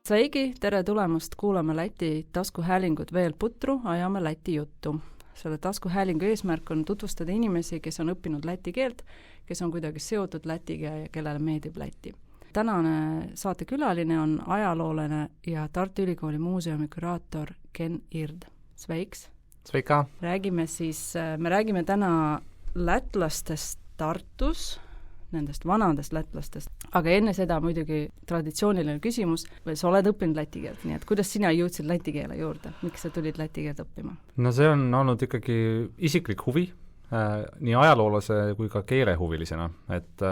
Sveigi, tere tulemast kuulama Läti taskuhäälingut veel putru, ajame Läti juttu. Selle taskuhäälingu eesmärk on tutvustada inimesi, kes on õppinud läti keelt, kes on kuidagi seotud Lätiga ja kellele meeldib Läti. Tänane saatekülaline on ajaloolane ja Tartu Ülikooli muuseumi kuraator Ken Ird. Sveiks! Sveika! Me räägime täna lätlastest Tartus, nendest vanadest lätlastest, aga enne seda muidugi traditsiooniline küsimus, sa oled õppinud läti keelt, nii et kuidas sina jõudsid läti keele juurde? Miks sa tulid läti keelt õppima? No see on olnud ikkagi isiklik huvi, nii ajaloolase kui ka keelehuvilisena, et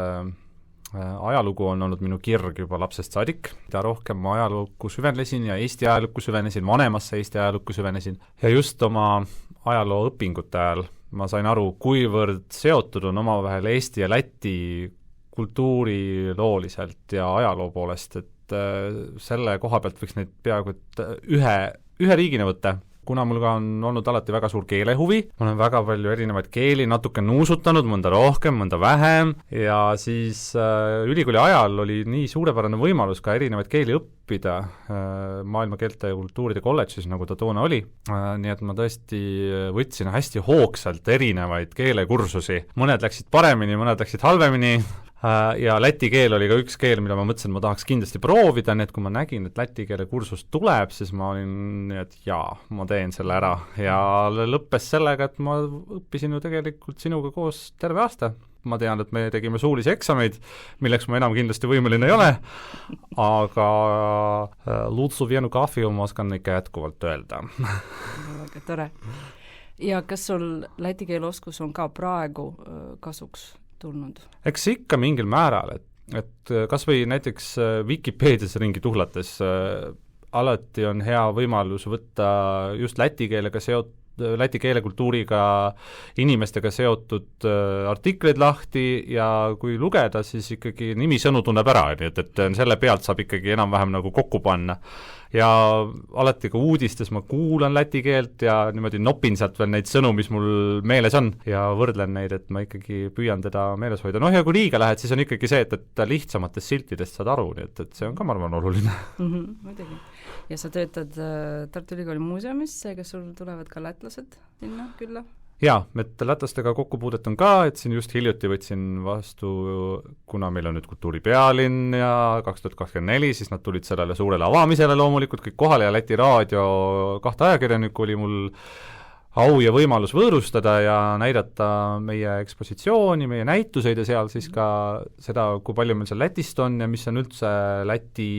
ajalugu on olnud minu kirg juba lapsest saadik, mida rohkem ma ajalukku süvenesin ja Eesti ajalukku süvenesin, vanemasse Eesti ajalukku süvenesin ja just oma ajaloo õpingute ajal ma sain aru, kuivõrd seotud on omavahel Eesti ja Läti kultuurilooliselt ja ajaloo poolest, et selle koha pealt võiks neid peaaegu ühe riigina võtta. Kuna mul ka on olnud alati väga suur keelehuvi, ma olen väga palju erinevaid keeli natuke nuusutanud, mõnda rohkem, mõnda vähem, ja siis ülikooli ajal oli nii suurepärane võimalus ka erinevaid keeli õppida maailma keelte ja kultuuride kolledžis, nagu ta toona oli, nii et ma tõesti võtsin hästi hoogsalt erinevaid keelekursusi. Mõned läksid paremini, mõned läksid halvemini, ja läti keel oli ka üks keel, mida ma mõtlesin, et ma tahaks kindlasti proovida, nii et kui ma nägin, et läti keele kursus tuleb, siis ma olin, et jaa, ma teen selle ära. Ja lõppes sellega, et ma õppisin ju tegelikult sinuga koos terve aasta. Ma tean, et me tegime suulisi eksameid, milleks ma enam kindlasti võimeline ei ole, aga Lutsu Vienu kahvi ma oskan ikka jätkuvalt öelda. Väga tore. Ja kas sul läti keele oskus on ka praegu kasuks tulnud? Eks ikka mingil määral, et kas või näiteks Vikipeedias ringi tuhlates alati on hea võimalus võtta just läti keele kultuuriga inimestega seotud artikleid lahti ja kui lugeda, siis ikkagi nimisõnu tunneb ära, nii et selle pealt saab ikkagi enam-vähem nagu kokku panna. Ja alati ka uudistes ma kuulan läti keelt ja niimoodi nopin sealt veel neid sõnu, mis mul meeles on ja võrdlen neid, et ma ikkagi püüan teda meeles hoida. Ja kui liiga lähed, siis on ikkagi see, et lihtsamatest siltidest saad aru, nii et see on ka, ma arvan, oluline. Muidugi. Ja sa töötad Tartu Ülikooli muuseumis, seega sul tulevad ka lätlased sinna külla? Jaa, et lätlastega kokkupuudet on ka, et siin just hiljuti võtsin vastu, kuna meil on nüüd kultuuripealinn ja 2024, siis nad tulid sellele suurele avamisele loomulikult kõik kohale ja Läti raadio 2 ajakirjanikku oli mul au ja võimalus võõrustada ja näidata meie ekspositsiooni, meie näituseid ja seal siis ka seda, kui palju meil seal Lätist on ja mis on üldse Läti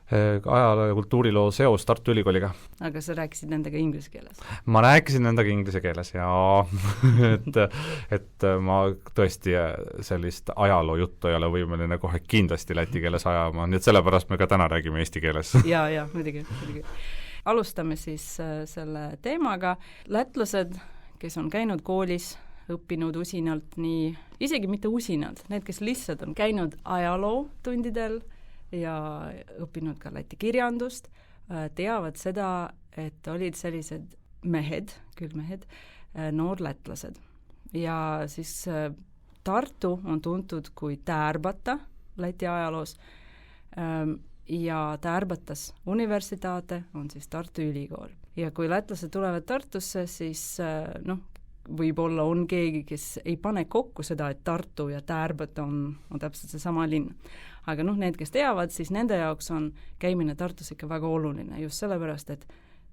ajaloo ja kultuuriloo seos Tartu Ülikooliga. Aga sa rääkisid nendega inglise keeles? Ma rääkisin nendega inglise keeles ja et ma tõesti sellist ajaloo juttu ei ole võimeline kohe kindlasti läti keeles ajama, nii et sellepärast me ka täna räägime eesti keeles. Ja, muidugi. Alustame siis selle teemaga. Lätlased, kes on käinud koolis, õppinud usinalt nii, isegi mitte usinalt, need, kes lihtsalt on käinud ajaloo tundidel ja õppinud ka läti kirjandust, teavad seda, et olid sellised mehed, noorlätlased. Ja siis Tartu on tuntud kui Täärbata Läti ajaloos ja Täärbatas universitaate on siis Tartu Ülikool. Ja kui lätlased tulevad Tartusse, siis võib-olla on keegi, kes ei pane kokku seda, et Tartu ja Täärbata on täpselt see sama linn. Aga need, kes teavad, siis nende jaoks on käimine Tartus ikka väga oluline, just sellepärast, et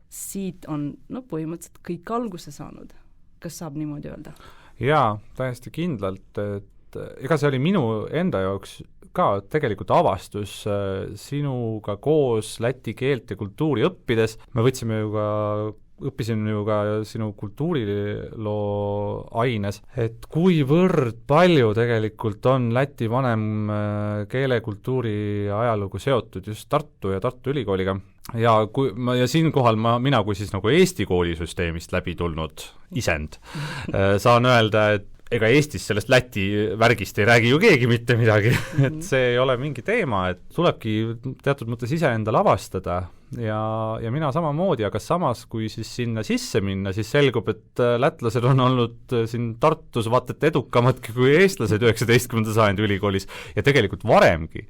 siit on põhimõtteliselt kõik alguse saanud. Kas saab niimoodi öelda? Jaa, täiesti kindlalt, et ega see oli minu enda jaoks ka tegelikult avastus sinuga koos läti keelt ja kultuuri õppides. Me õppisin ju ka sinu kultuuriloo aines, et kuivõrd palju tegelikult on Läti vanem keele, kultuuri ja ajalugu seotud just Tartu ja Tartu Ülikooliga. Ja siinkohal mina kui siis nagu Eesti koolisüsteemist läbi tulnud isend saan öelda, et ega Eestis sellest Läti värgist ei räägi ju keegi mitte midagi, et see ei ole mingi teema, et tulebki teatud mõttes ise endale avastada ja mina samamoodi, aga samas, kui siis sinna sisse minna, siis selgub, et lätlased on olnud siin Tartus vaata et edukamadki kui eestlased 19. sajandi ülikoolis ja tegelikult varemgi.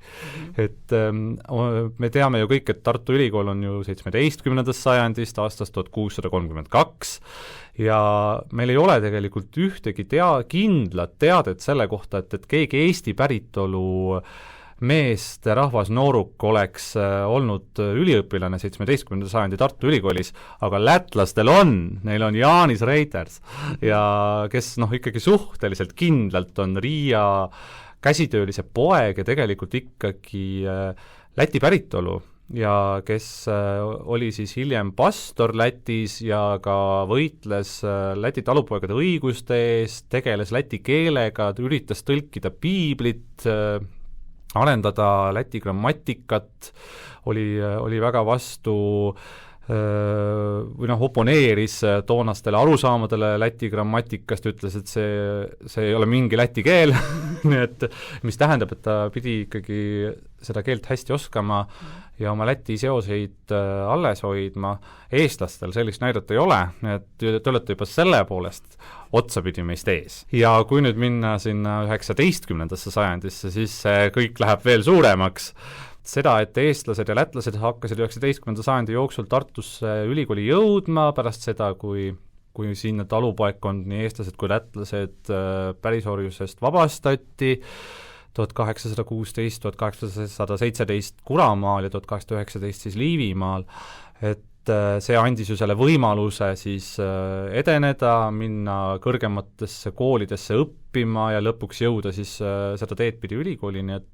Et me teame ju kõik, et Tartu Ülikool on ju 17. sajandist, aastast 1632 ja meil ei ole tegelikult ühtegi kindlat teadet selle kohta, et keegi Eesti päritolu meest rahvas nooruk oleks olnud üliõpilane 17. sajandi Tartu Ülikoolis, aga lätlastel neil on Jaanis Reiters ja kes ikkagi suhteliselt kindlalt on Riia käsitöölise poeg ja tegelikult ikkagi Läti päritolu ja kes oli siis hiljem pastor Lätis ja ka võitles Läti talupoegade õiguste eest, tegeles läti keelega, üritas tõlkida piiblit, arendada Läti grammatikat, oli väga vastu või oponeeris toonastele arusaamadele Läti grammatikast, ütles, et see ei ole mingi läti keel nii et mis tähendab, et ta pidi ikkagi seda keelt hästi oskama ja oma Läti seoseid alles hoidma. Eestlastel sellist näidet ei ole, nii et te olete juba selle poolest otsapidi meist ees. Ja kui nüüd minna sinna 19. sajandisse, siis kõik läheb veel suuremaks. Seda, et eestlased ja lätlased hakkasid 19. sajandi jooksul Tartusse ülikooli jõudma pärast seda, kui sinna talupoegkond, nii eestlased kui lätlased pärisorjusest vabastati 1816, 1817 Kuramaal ja 1819 siis Liivimaal, et see andis ju selle võimaluse siis edeneda, minna kõrgematesse koolidesse õppima ja lõpuks jõuda siis seda teed pidi ülikoolini, et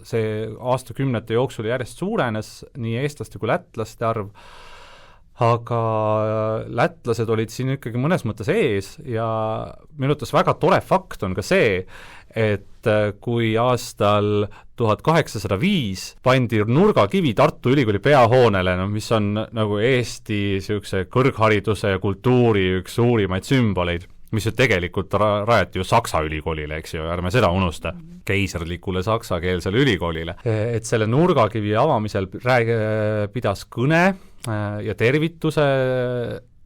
see aastakümnete jooksul järjest suurenes nii eestlaste kui lätlaste arv, aga lätlased olid siin ikkagi mõnes mõttes ees ja minu arvates väga tore fakt on ka see, et kui aastal 1805 pandi nurgakivi Tartu Ülikooli peahoonele, mis on nagu Eesti niisuguse kõrghariduse ja kultuuri üks suurimaid sümboleid, mis ju tegelikult rajati ju Saksa ülikoolile, eks ju, ärme seda unusta, keisarlikule saksakeelsele ülikoolile. Et selle nurgakivi avamisel pidas kõne ja tervituse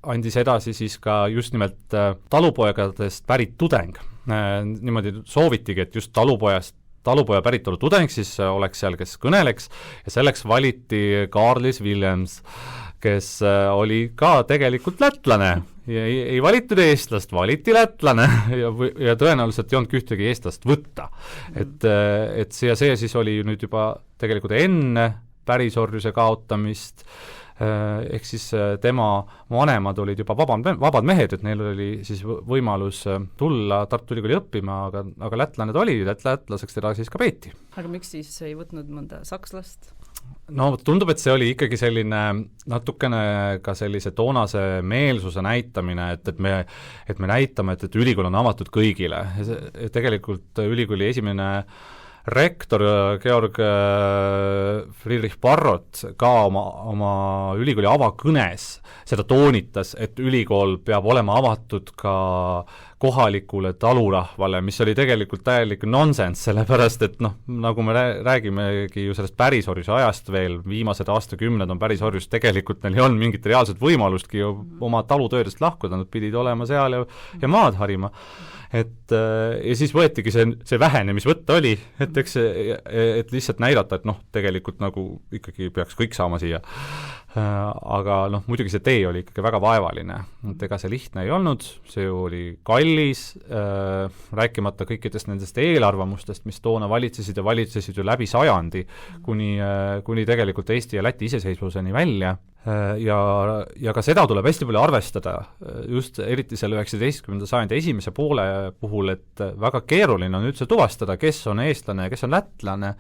andis edasi siis ka just nimelt talupoegadest pärit tudeng. Niimoodi soovitigi, et just talupoja päritolu tudeng siis oleks seal, kes kõneleks ja selleks valiti Carlis Willems, kes oli ka tegelikult lätlane ja ei valitud eestlast, valiti lätlane ja tõenäoliselt ei olnud ühtegi eestlast võtta. Et see siis oli nüüd juba tegelikult enne pärisorjuse kaotamist, ehk siis tema vanemad olid juba vabad mehed, et neil oli siis võimalus tulla Tartu Ülikooli õppima, aga lätlased olid, lätlaseks teda siis ka peeti. Aga miks siis ei võtnud mõnda sakslast? No tundub, et see oli ikkagi selline natukene ka sellise toonase meelsuse näitamine, et me näitame, et ülikool on avatud kõigile. Tegelikult ülikooli esimene rektor Georg Friedrich Barrot ka oma ülikooli avakõnes seda toonitas, et ülikool peab olema avatud ka kohalikule talurahvale, mis oli tegelikult täielik nonsense, sellepärast et nagu me räägimegi ju sellest pärisorjuse ajast veel, viimased aastakümned on pärisorjus, tegelikult neil ei olnud mingit reaalset võimalustki ju oma talutöödest lahkuda, nad pidid olema seal ja maad harima. Ja siis võetigi see vähene, mis võtta oli, et lihtsalt näidata, et tegelikult nagu ikkagi peaks kõik saama siia. Aga muidugi see tee oli ikkagi väga vaevaline, et ega see lihtne ei olnud, see oli kallis, rääkimata kõikidest nendest eelarvamustest, mis toona valitsesid ju läbi sajandi, kuni tegelikult Eesti ja Läti iseseisvuseni välja. Ja ka seda tuleb hästi palju arvestada, just eriti selle 19. sajandi esimese poole puhul, et väga keeruline on üldse tuvastada, kes on eestlane ja kes on lätlane,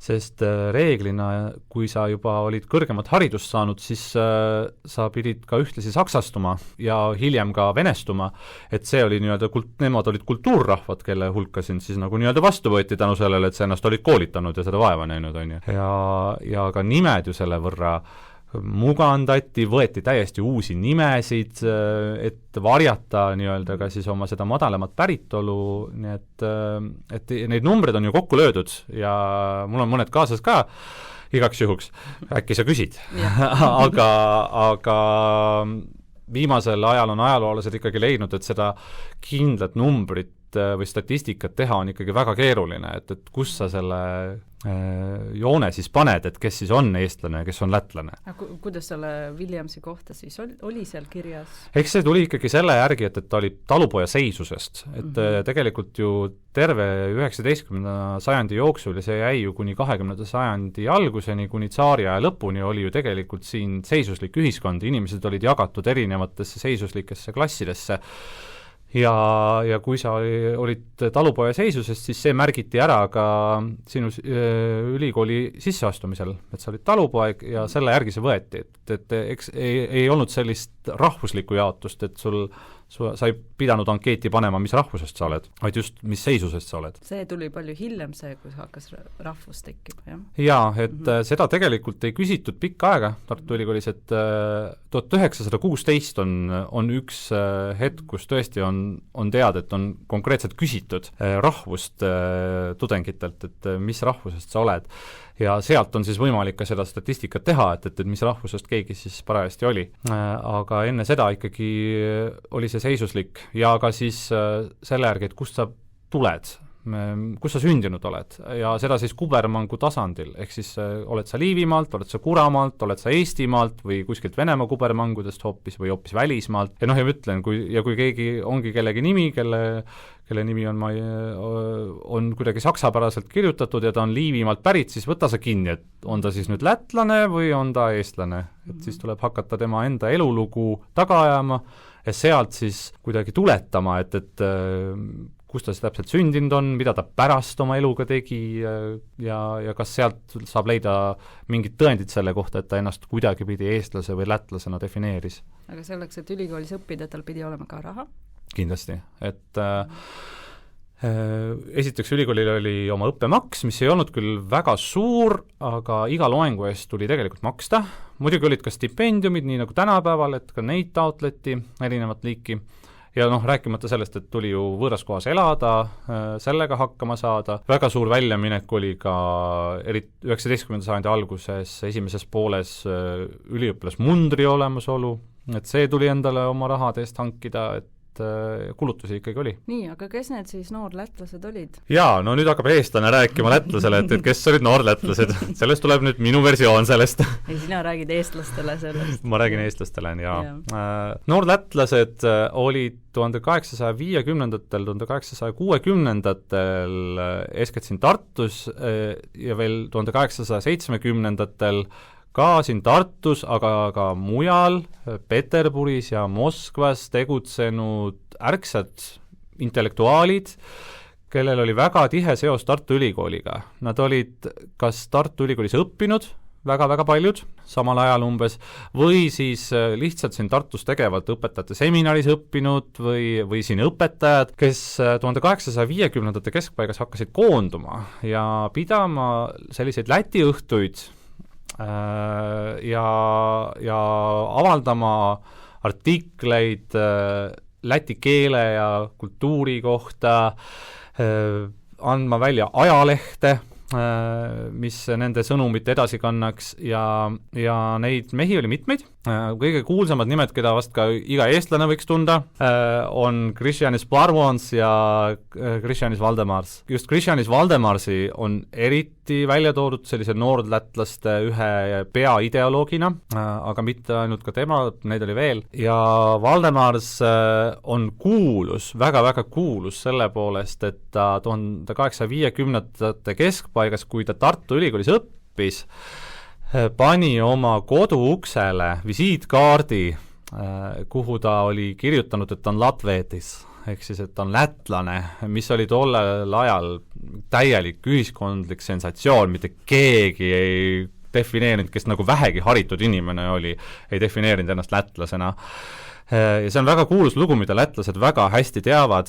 sest reeglina, kui sa juba olid kõrgemat haridust saanud, siis sa pidid ka ühtlasi saksastuma ja hiljem ka venestuma, et see oli nemad olid kultuurrahvad, kelle hulka sind siis nagu vastu võeti tänu sellele, et sa ennast olid koolitanud ja seda vaeva näinud, on ju. Ja ka nimed ju selle võrra mugandati, võeti täiesti uusi nimesid, et varjata ka siis oma seda madalamat päritolu, nii et neid numbreid on ju kokku löödud ja mul on mõned kaasas ka igaks juhuks, äkki sa küsid aga viimasel ajal on ajaloolased ikkagi leidnud, et seda kindlat numbrit või statistikat teha on ikkagi väga keeruline, et kus sa selle joone siis paned, et kes siis on eestlane ja kes on lätlane. Kuidas selle Williamsi kohta siis oli seal kirjas? Eks see tuli ikkagi selle järgi, et ta oli talupoja seisusest, et tegelikult ju terve 19. sajandi jooksul ja see jäi ju kuni 20. sajandi alguseni, kuni tsaariaja lõpuni oli ju tegelikult siin seisuslik ühiskond, inimesed olid jagatud erinevatesse seisuslikesse klassidesse ja kui sa olid talupoja seisusest, siis see märgiti ära ka sinu ülikooli sisseastumisel, et sa olid talupoeg ja selle järgi see võeti, et eks ei olnud sellist rahvuslikku jaotust, et sa ei pidanud ankeeti panema, mis rahvusest sa oled, vaid just, mis seisusest sa oled. See tuli palju hiljem see, kui hakkas rahvus tekkima, jah? Jaa, et seda tegelikult ei küsitud pikka aega Tartu Ülikoolis, et 1916 on üks hetk, kus tõesti on teada, et on konkreetselt küsitud rahvust tudengitelt, et mis rahvusest sa oled. Ja sealt on siis võimalik ka seda statistikat teha, et mis rahvusest keegi siis parajasti oli. Aga enne seda ikkagi oli see seisuslik ja ka siis selle järgi, et kust sa tuled, kus sa sündinud oled ja seda siis kubermangu tasandil, ehk siis oled sa Liivimaalt, oled sa Kuramaalt, oled sa Eestimaalt või kuskilt Venemaa kubermangudest hoopis või hoopis välismaalt ja ma ütlen, kui keegi ongi kellegi nimi, kelle nimi on kuidagi saksapäraselt kirjutatud ja ta on Liivimaalt pärit, siis võta sa kinni, et on ta siis nüüd lätlane või on ta eestlane, et siis tuleb hakata tema enda elulugu taga ajama ja sealt siis kuidagi tuletama, et kus ta täpselt sündinud on, mida ta pärast oma eluga tegi ja kas sealt saab leida mingid tõendid selle kohta, et ta ennast kuidagi pidi eestlase või lätlasena defineeris. Aga selleks, et ülikoolis õppida, tal pidi olema ka raha? Kindlasti, et esiteks ülikoolil oli oma õppemaks, mis ei olnud küll väga suur, aga iga loengu eest tuli tegelikult maksta. Muidugi olid ka stipendiumid, nii nagu tänapäeval, et ka neid taotleti erinevat liiki. Ja rääkimata sellest, et tuli ju võõras kohas elada, sellega hakkama saada. Väga suur väljaminek oli ka 19. sajandi alguses, esimeses pooles üliõpilasmundri olemasolu, et see tuli endale oma rahade eest hankida, et kulutusi ikkagi oli. Nii, aga kes need siis noorlätlased olid? Jaa, no nüüd hakkab eestlane rääkima lätlasele, et kes olid noorlätlased. Sellest tuleb nüüd minu versioon sellest. Ei, sina räägid eestlastele sellest. Ma räägin eestlastele, jaa. Noorlätlased olid 1850-ndatel, 1860-ndatel eeskätt siin Tartus ja veel 1870-ndatel ka siin Tartus, aga ka mujal, Peterburis ja Moskvas tegutsenud ärksad intellektuaalid, kellel oli väga tihe seos Tartu Ülikooliga. Nad olid kas Tartu Ülikoolis õppinud, väga-väga paljud, samal ajal umbes, või siis lihtsalt siin Tartus tegevalt õpetajate seminaris õppinud või siin õpetajad, kes 1850-ndate keskpaigas hakkasid koonduma ja pidama selliseid Läti õhtuid ja avaldama artikleid läti keele ja kultuuri kohta, andma välja ajalehte, mis nende sõnumit edasi kannaks ja neid mehi oli mitmeid. Kõige kuulsamad nimed, keda vast ka iga eestlane võiks tunda, on Kristjanis Barvons ja Kristjanis Valdemars. Just Kristjanis Valdemarsi on eriti välja toodud sellise noorlätlaste ühe peaideoloogina, aga mitte ainult ka tema, neid oli veel. Ja Valdemars on kuulus, väga-väga kuulus selle poolest, et ta 1850-ndate keskpaigas, kui ta Tartu Ülikoolis õppis, pani oma koduuksele visiitkaardi, kuhu ta oli kirjutanud, et on latveetis, ehk siis, et on lätlane, mis oli tollel ajal täielik ühiskondlik sensatsioon, mitte keegi ei defineerinud, kes nagu vähegi haritud inimene oli, ei defineerinud ennast lätlasena. Ja see on väga kuulus lugu, mida lätlased väga hästi teavad.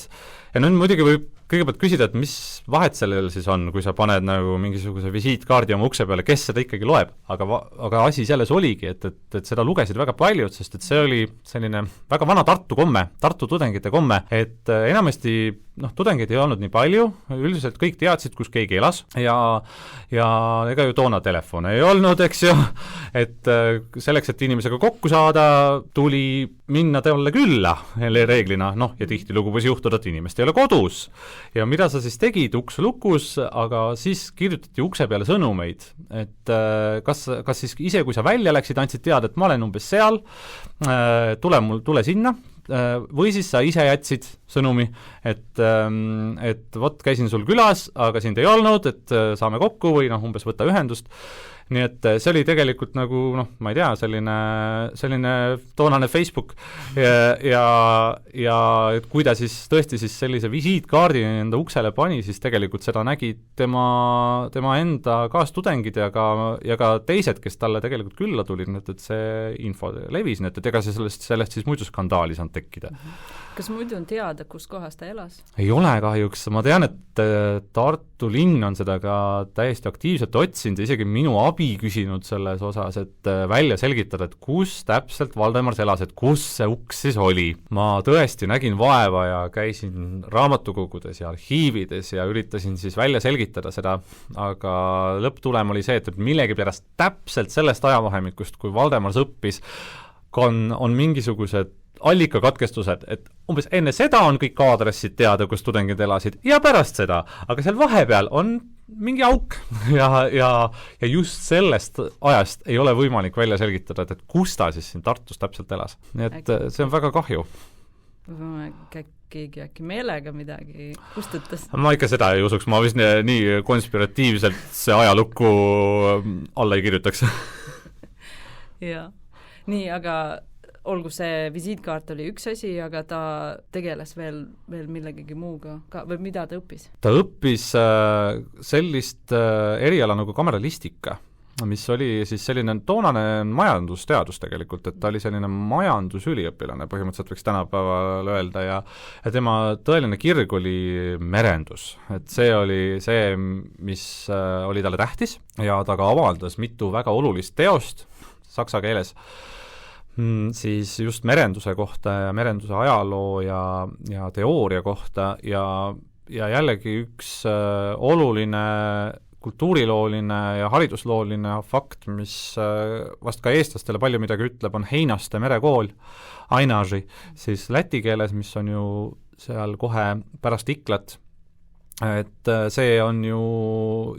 Ja nüüd muidugi võib kõigepealt küsida, et mis vahet sellel siis on, kui sa paned nagu mingisuguse visiitkaardi oma ukse peale, kes seda ikkagi loeb, aga asi selles oligi, et seda lugesid väga paljud, sest et see oli selline väga vana Tartu komme, Tartu tudengite komme, et enamasti tudengeid ei olnud nii palju, üldiselt kõik teadsid, kus keegi elas ja ega ju toona telefone ei olnud, eks ju, et selleks, et inimesega kokku saada, tuli minna talle külla reeglina, ja tihtilugu võis juhtuda, et inimest ei ole kodus. Ja mida sa siis tegid, uks lukus, aga siis kirjutati ukse peale sõnumeid, et kas siis ise, kui sa välja läksid, andsid teada, et ma olen umbes seal, tule sinna, või siis sa ise jätsid sõnumi, et vot käisin sul külas, aga sind ei olnud, et saame kokku või umbes võtta ühendust. Nii et see oli tegelikult nagu, ma ei tea, selline toonane Facebook ja et kui ta siis tõesti siis sellise visiitkaardi enda uksele pani, siis tegelikult seda nägid tema enda kaastudengid ja ka teised, kes talle tegelikult külla tulid, et see info levis, et ega see sellest siis muidu skandaali saanud tekkida. Kas muidu on teada, kus kohas ta elas? Ei ole kahjuks, ma tean, et Tartu linn on seda ka täiesti aktiivselt otsinud ja isegi minu abi küsinud selles osas, et välja selgitada, et kus täpselt Valdemars elas, et kus see uks siis oli. Ma tõesti nägin vaeva ja käisin raamatukogudes ja arhiivides ja üritasin siis välja selgitada seda, aga lõpptulem oli see, et millegipärast täpselt sellest ajavahemikust, kui Valdemars õppis, on mingisugused allikakatkestused, et umbes enne seda on kõik aadressid teada, kus tudengid elasid ja pärast seda, aga seal vahepeal on mingi auk ja just sellest ajast ei ole võimalik välja selgitada, et kus ta siis siin Tartus täpselt elas. Nii et see on väga kahju. Keegi äkki meelega midagi kustutas? Ma ikka seda ei usuks, ma vist nii konspiratiivselt see ajalukku alla ei kirjutaks. Jaa. Nii, aga olgu see visiitkaart oli üks asi, aga ta tegeles veel millegagi muuga või mida ta õppis? Ta õppis sellist eriala nagu kameralistika, mis oli siis selline toonane majandusteadus tegelikult, et ta oli selline majandusüliõpilane, põhimõtteliselt võiks tänapäeval öelda ja tema tõeline kirg oli merendus, et see oli see, mis oli talle tähtis ja ta ka avaldas mitu väga olulist teost saksa keeles, siis just merenduse kohta ja merenduse ajaloo ja teooria kohta ja jällegi üks oluline kultuurilooline ja hariduslooline fakt, mis vast ka eestlastele palju midagi ütleb, on Heinaste merekool, Ainaži, siis läti keeles, mis on ju seal kohe pärast Iklat, et see on ju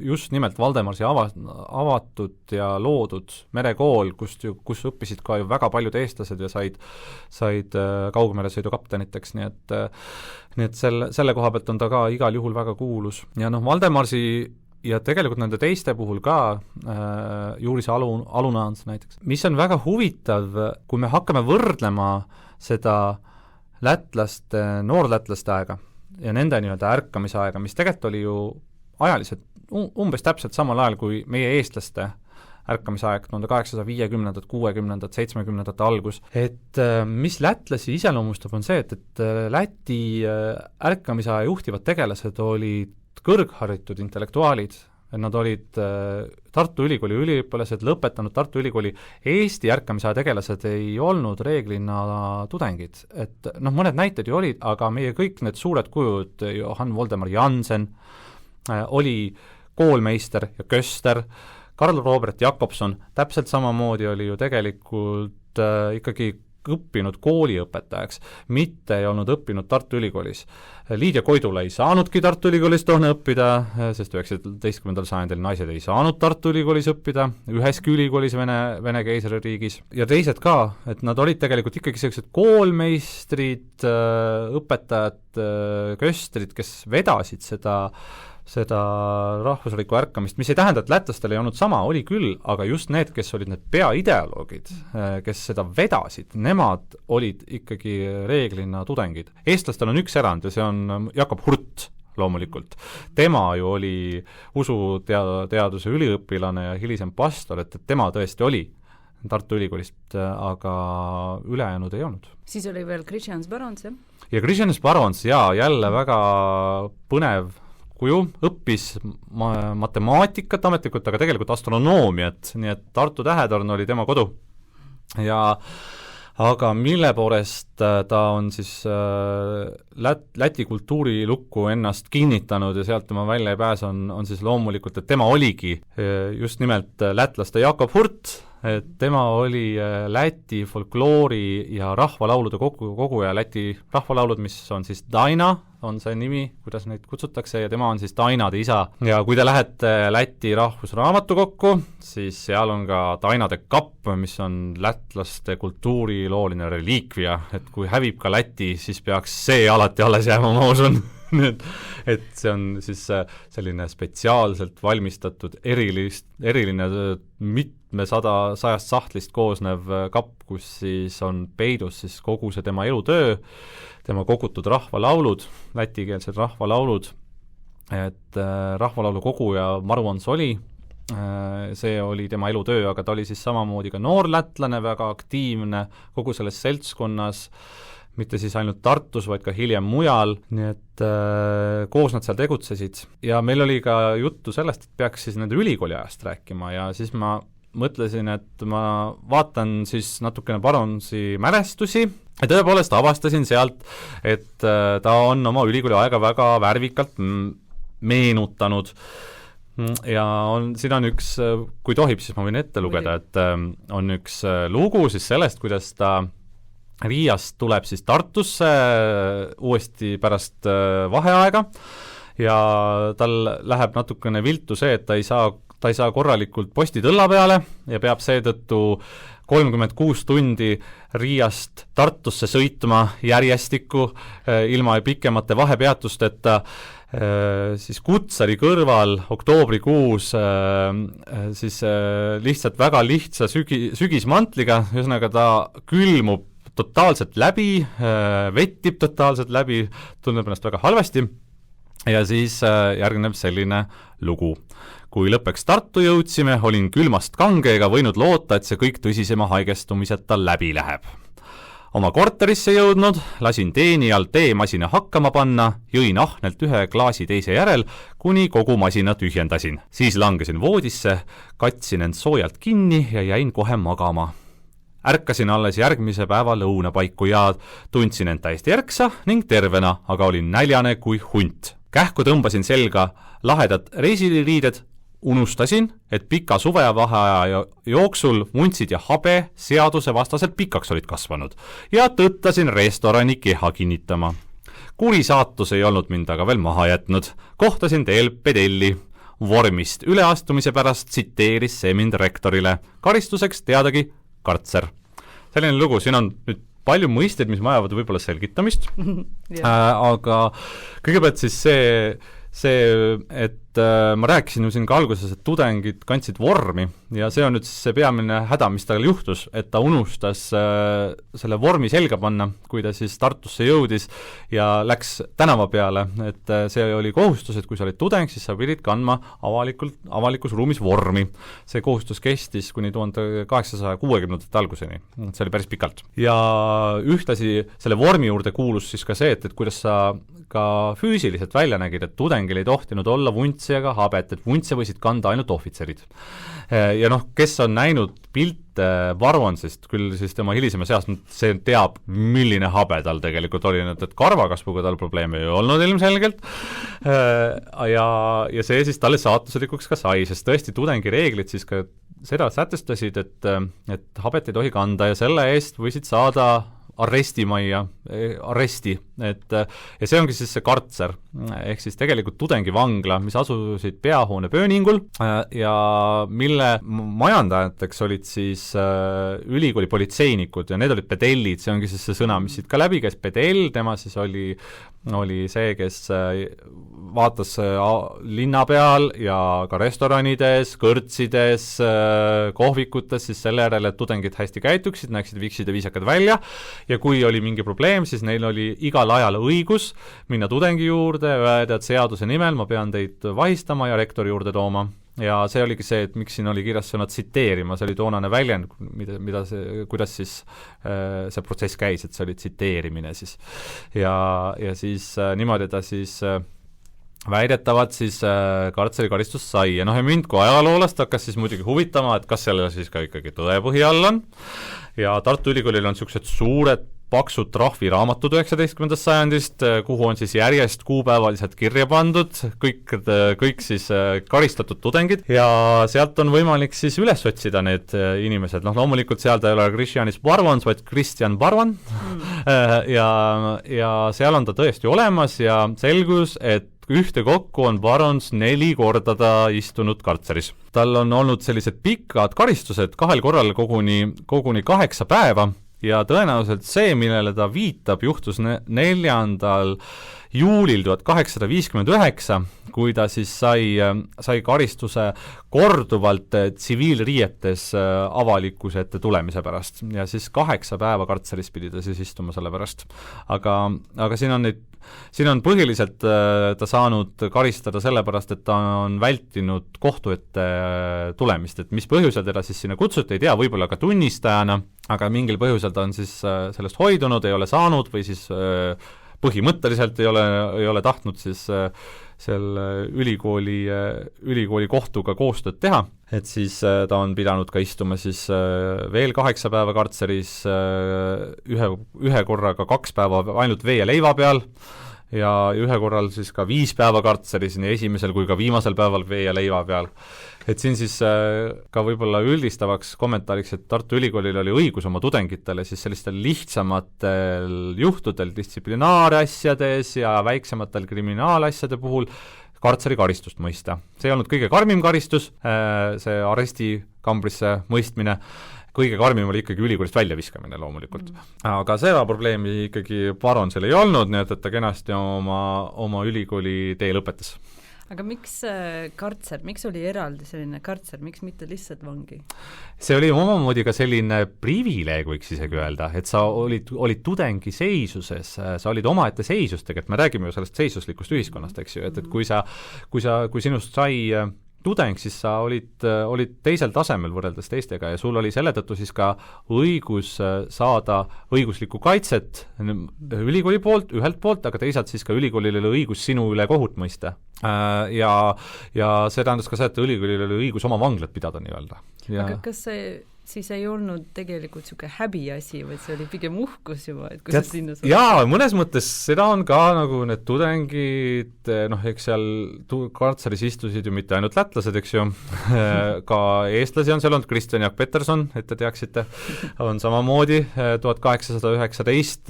just nimelt Valdemarsi avatud ja loodud merekool, kus õppisid ka ju väga paljud eestlased ja said kaugmeresõidu kapteniteks, nii et selle koha pealt on ta ka igal juhul väga kuulus. Ja Valdemarsi ja tegelikult nende teiste puhul ka, Juris Alunans näiteks, mis on väga huvitav, kui me hakkame võrdlema seda noorlätlaste aega ja nende nii-öelda ärkamise aega, mis tegelikult oli ju ajaliselt umbes täpselt samal ajal kui meie eestlaste ärkamise aeg, 1850, 60, 70 algus, et mis lätlasi iseloomustab, on see, et Läti ärkamise aja juhtivad tegelased olid kõrgharitud intellektuaalid, et nad olid Tartu Ülikooli üliõpilased, lõpetanud Tartu Ülikooli. Eesti ärkamise aja tegelased ei olnud reeglina tudengid, et mõned näited ju olid, aga meie kõik need suured kujud, Johann Voldemar Jansen oli koolmeister ja köster, Karl Robert Jakobson täpselt samamoodi oli ju tegelikult ikkagi õppinud kooliõpetajaks, mitte ei olnud õppinud Tartu Ülikoolis. Liidia Koidula ei saanudki Tartu Ülikoolis toona õppida, sest 19. sajandil naised ei saanud Tartu Ülikoolis õppida, üheski ülikoolis Vene keisririigis. Ja teised ka, et nad olid tegelikult ikkagi sellised koolmeistrid, õpetajad, köstrid, kes vedasid seda rahvuslikku ärkamist, mis ei tähenda, et lätlastel ei olnud sama, oli küll, aga just need, kes olid need peaideoloogid, kes seda vedasid, nemad olid ikkagi reeglina tudengid. Eestlastel on üks erand ja see on Jakob Hurt loomulikult. Tema ju oli usuteaduse üliõpilane ja hilisem pastor, et tema tõesti oli Tartu Ülikoolist, aga ülejäänud ei olnud. Siis oli veel Christian Barons, jah? Ja Christian Barons, jälle väga põnev kuju, õppis matemaatikat ametlikult, aga tegelikult astronoomiat, nii et Tartu Tähetorn oli tema kodu. Aga mille poolest ta on siis Läti kultuurilukku ennast kinnitanud ja sealt tema välja ei pääse, on siis loomulikult, et tema oligi just nimelt lätlaste Jakob Hurt, et tema oli Läti folkloori ja rahvalaulude koguja, Läti rahvalaulud, mis on siis Daina, on see nimi, kuidas neid kutsutakse, ja tema on siis Dainade isa. Ja kui te lähete Läti rahvusraamatukokku, siis seal on ka Dainade kapp, mis on lätlaste kultuurilooline reliikvia, et kui hävib ka Läti, siis peaks see alati alles jääma, ma usun. Et see on siis selline spetsiaalselt valmistatud eriline sajast sahtlist koosnev kapp, kus siis on peidus siis kogu see tema elutöö, tema kogutud rahvalaulud, lätikeelsed rahvalaulud, et rahvalaulu koguja Maruans oli, see oli tema elutöö, aga ta oli siis samamoodi ka noor lätlane, väga aktiivne kogu selles seltskonnas, mitte siis ainult Tartus, vaid ka hiljem mujal, nii et koos nad seal tegutsesid. Ja meil oli ka juttu sellest, et peaks siis nende ülikooli ajast rääkima ja siis ma mõtlesin, et ma vaatan siis natukene Baronsi mälestusi ja tõepoolest avastasin sealt, et ta on oma ülikooli aega väga värvikalt meenutanud ja siin on üks, kui tohib, siis ma võin ette lugeda, et on üks lugu siis sellest, kuidas ta Riiast tuleb siis Tartusse uuesti pärast vaheaega ja tal läheb natukene viltu see, et ta ei saa korralikult postitõlla peale ja peab seetõttu 36 tundi Riiast Tartusse sõitma järjestikku ilma pikemate vahepeatusteta, siis Kutsari kõrval oktoobrikuus siis lihtsalt väga lihtsa sügismantliga, ühesõnaga ta külmub totaalselt läbi, vettib totaalselt läbi, tunneb ennast väga halvasti ja siis järgneb selline lugu. Kui lõppeks Tartu jõudsime, olin külmast kange ega võinud loota, et see kõik tõsisema haigestumiseta läbi läheb. Oma korterisse jõudnud, lasin teenijal teemasina hakkama panna, jõin ahnelt ühe klaasi teise järel, kuni kogu masina tühjendasin. Siis langesin voodisse, katsin end soojalt kinni ja jäin kohe magama. Ärkasin alles järgmise päeva lõunapaiku ja tundsin end täiesti ärksa ning tervena, aga olin näljane kui hunt. Kähku tõmbasin selga lahedad reisiriided, unustasin, et pika suvevaheaja jooksul vuntsid ja habe seaduse vastaselt pikaks olid kasvanud ja tõttasin restorani keha kinnitama. Kuri saatus ei olnud mind aga veel maha jätnud. Kohtasin teel Pedelli. Vormist üleastumise pärast tsiteeris see mind rektorile. Karistuseks teadagi kartser. Selline lugu, siin on nüüd palju mõisteid, mis vajavad võib-olla selgitamist, aga kõigepealt siis see, et ma rääkisin ju siin ka alguses, et tudengid kandsid vormi ja see on nüüd siis see peamine häda, mis tal juhtus, et ta unustas selle vormi selga panna, kui ta siis Tartusse jõudis ja läks tänava peale, et see oli kohustus, et kui sa olid tudeng, siis sa pidid kandma avalikus ruumis vormi. See kohustus kestis kuni 1860. alguseni, see oli päris pikalt. Ja ühtlasi selle vormi juurde kuulus siis ka see, et kuidas sa ka füüsiliselt välja nägid, et tudengil ei tohtinud olla vuntsi ega habet, et vuntse võisid kanda ainult ohvitserid. Ja kes on näinud pilte Baronsist, küll siis tema hilisema seast, see teab, milline habe tal tegelikult oli, et karvakasvuga tal probleeme ei olnud ilmselgelt. Ja see siis talle saatuslikuks ka sai, sest tõesti tudengireeglid siis ka seda sätestasid, et habet ei tohi kanda ja selle eest võisid saada aresti, ja see ongi siis see kartser, ehk siis tegelikult tudengivangla, mis asusid Peahoone pööningul ja mille majandajateks olid siis ülikooli politseinikud ja need olid pedellid, see ongi siis see sõna, mis siit ka läbi käis, pedell, tema siis oli see, kes vaatas linna peal ja ka restoranides, kõrtsides, kohvikutes siis selle järele, et tudengid hästi käituksid, näeksid viksid ja viisakad välja ja kui oli mingi probleem, siis neil oli igal ajal õigus minna tudengi juurde, öelda, et seaduse nimel ma pean teid vahistama ja rektori juurde tooma. ja see oligi see, et miks siin oli kirjas sõna tsiteerima, see oli toonane väljend, mida see, kuidas siis see protsess käis, et see oli tsiteerimine siis. Ja siis niimoodi ta siis väidetavalt siis kartserikaristus sai ja ja mind kui ajaloolast hakkas siis muidugi huvitama, et kas sellel siis ka ikkagi tõepõhi all on ja Tartu Ülikoolil on niisugused suured paksud trahviraamatud 19. sajandist, kuhu on siis järjest kuupäevaliselt kirja pandud kõik siis karistatud tudengid ja sealt on võimalik siis üles otsida need inimesed, loomulikult seal ta ei ole Kristjanis Barvans, vaid Kristjan Barvan ja seal on ta tõesti olemas ja selgus, et ühtekokku on Barons 4 korda ta istunud kartseris. Tal on olnud sellised pikad karistused 2 korral koguni 8 päeva ja tõenäoliselt see, millele ta viitab, juhtus 4. juulil 1859, kui ta siis sai karistuse korduvalt tsiviilriietes avalikkuse ette tulemise pärast ja siis 8 päeva kartseris pidi ta siis istuma selle pärast. Aga siin on põhiliselt ta saanud karistada sellepärast, et ta on vältinud kohtu ette tulemist, et mis põhjusel teda siis sinna kutsuti, ei tea, võib-olla ka tunnistajana, aga mingil põhjusel ta on siis sellest hoidunud, ei ole saanud või siis põhimõtteliselt ei ole tahtnud siis selle ülikooli kohtuga koostööd teha, et siis ta on pidanud ka istuma siis veel 8 päeva kartseris, ühe korraga 2 päeva ainult vee ja leiva peal ja ühe korral siis ka 5 päeva kartseris, nii esimesel kui ka viimasel päeval vee ja leiva peal. Et siin siis ka võib-olla üldistavaks kommentaariks, et Tartu Ülikoolil oli õigus oma tudengitele siis sellistel lihtsamatel juhtudel distsiplinaarasjades ja väiksematel kriminaalasjade puhul kartserikarisust mõista. See ei olnud kõige karmim karistus, see arestikambrisse mõistmine, kõige karmim oli ikkagi ülikoolist väljaviskamine loomulikult. Aga seda probleemi ikkagi Baronsel ei olnud, nii et ta kenasti oma ülikooli tee lõpetas. Aga miks kartser, miks oli eraldi selline kartser, miks mitte lihtsalt vangi? See oli omamoodi ka selline privileeg, võiks isegi öelda, et sa olid tudengi seisuses, sa olid omaette seisus tegelikult, me räägime ju sellest seisuslikust ühiskonnast, eks ju, et kui sinust sai tudeng, siis sa olid teisel tasemel võrreldes teistega ja sul oli selle tõttu siis ka õigus saada õiguslikku kaitset ülikooli poolt, ühelt poolt, aga teisalt siis ka ülikoolil oli õigus sinu üle kohut mõista. Ja see tähendas ka see, et ülikoolil oli õigus oma vanglat pidada nii-öelda. Aga kas see siis ei olnud tegelikult niisugune häbiasi, vaid see oli pigem uhkus juba, et kui sa sinna saad? Jaa, mõnes mõttes seda on ka nagu need tudengid, eks seal kartseris istusid ju mitte ainult lätlased, eks ju, ka eestlasi on seal olnud, Kristjan Jaak Peterson, et te teaksite, on samamoodi 1819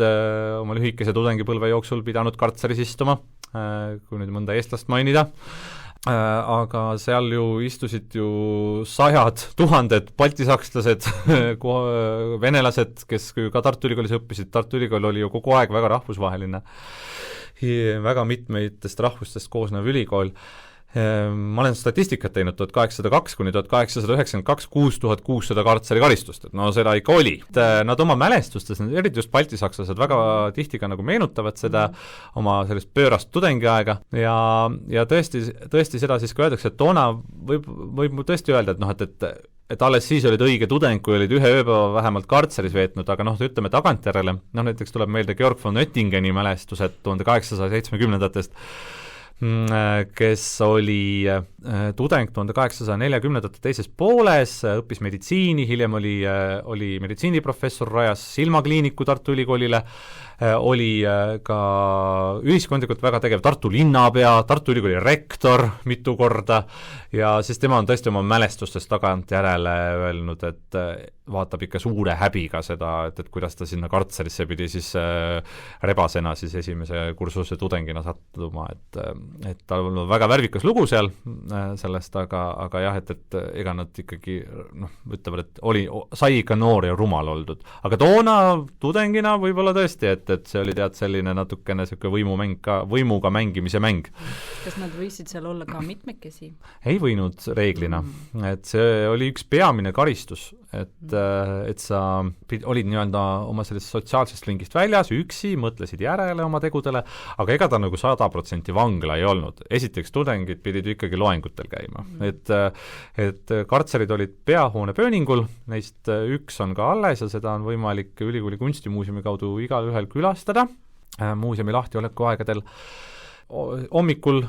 oma lühikese tudengipõlve jooksul pidanud kartseris istuma, kui nüüd mõnda eestlast mainida. Aga seal ju istusid ju 100 000 baltisakslased, venelased, kes ka Tartu Ülikoolis õppisid, Tartu Ülikool oli ju kogu aeg väga rahvusvaheline, väga mitmeitest rahvustest koosnev ülikool. Ma olen statistikat teinud 1802 kuni 1892 6600 kartserikarisust, et seda ikka oli. Nad oma mälestustes, eriti just baltisakslased, väga tihti ka nagu meenutavad seda oma sellist pöörast tudengiaega ja tõesti seda siis ka öeldakse, et toona võib tõesti öelda, et alles siis olid õige tudeng, kui olid ühe ööpäeva vähemalt kartseris veetnud, aga ütleme tagantjärele, näiteks tuleb meelde Georg von Oettingeni mälestused 1870-ndatest, kes oli tudeng 1840 teises pooles, õppis meditsiini, hiljem oli meditsiiniprofessor, rajas silmakliiniku Tartu Ülikoolile, oli ka ühiskondlikult väga tegev Tartu linnapea, Tartu Ülikooli rektor mitu korda ja siis tema on tõesti oma mälestustes tagantjärele öelnud, et vaatab ikka suure häbiga seda, et kuidas ta sinna kartserisse pidi siis rebasena siis esimese kursuse tudengina sattuma, et tal on väga värvikas lugu seal sellest, aga jah, et ega nad ikkagi ütlevad, et sai ikka noor ja rumal oldud. Aga toona tudengina võib-olla tõesti, et see oli selline natukene võimuga mängimise mäng. Kas nad võisid seal olla ka mitmekesi? Ei võinud reeglina, et see oli üks peamine karistus, et sa olid nii-öelda oma sellest sotsiaalsest ringist väljas, üksi, mõtlesid järele oma tegudele, aga ega ta nagu 100% vangla ei olnud. Esiteks tudengid pidid ikkagi loengutel käima. Et kartserid olid peahoone pööningul, neist üks on ka alles ja seda on võimalik ülikooli kunstimuuseumi kaudu igal ühel külastada muuseumi lahtioleku aegadel. Hommikul